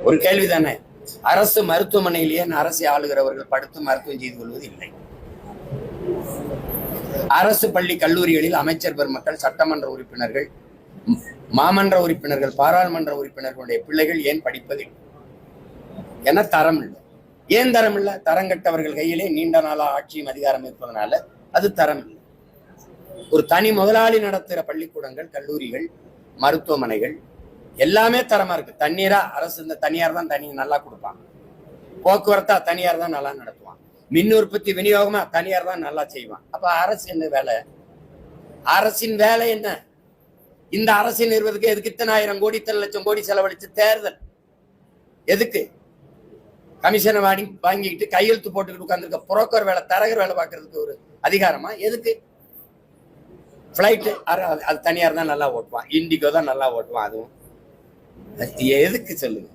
ஒரு கேள்விதானே. அரசு மருத்துவமனையிலேயே அரசை ஆளுகிறவர்கள் படுத்து மருத்துவம் செய்து கொள்வது இல்லை. அரசு பள்ளி கல்லூரிகளில் அமைச்சர் பெருமக்கள், சட்டமன்ற உறுப்பினர்கள், மாமன்ற உறுப்பினர்கள், பாராளுமன்ற உறுப்பினர்களுடைய பிள்ளைகள் ஏன் படிப்பதில்லை? என தரம் இல்லை. ஏன் தரம் இல்லை? தரம் கட்டவர்கள் கையிலே நீண்ட நாளா ஆட்சியும் அதிகாரம் இருப்பதனால அது தரம் இல்லை. ஒரு தனி முதலாளி நடத்துகிற பள்ளிக்கூடங்கள், கல்லூரிகள், மருத்துவமனைகள் எல்லாமே தரமா இருக்கு. தண்ணீரா அரசு, இந்த தனியார் தான் தண்ணி நல்லா கொடுப்பாங்க. போக்குவரத்தா தனியார் தான் நல்லா நடத்துவான். மின் உற்பத்தி விநியோகமா தனியார் தான் நல்லா செய்வான். அப்ப அரசு என்ன வேலை? அரசின் வேலை என்ன? இந்த அரசு நிறுவனத்துக்கு எதுக்கு இத்தனை ஆயிரம் கோடி, இத்தனை லட்சம் கோடி செலவழிச்சு தேர்தல் எதுக்கு? கமிஷனை வாங்கிக்கிட்டு கையெழுத்து போட்டுக்கிட்டு உட்காந்துருக்க புரோக்கர் வேலை, தரகர் வேலை பார்க்கறதுக்கு ஒரு அதிகாரமா? எதுக்கு? பிளைட்டு அது தனியார் தான் நல்லா ஓட்டுவான், இண்டிகோ தான் நல்லா ஓட்டுவான். அதுவும் எதுக்கு சொல்லுங்க?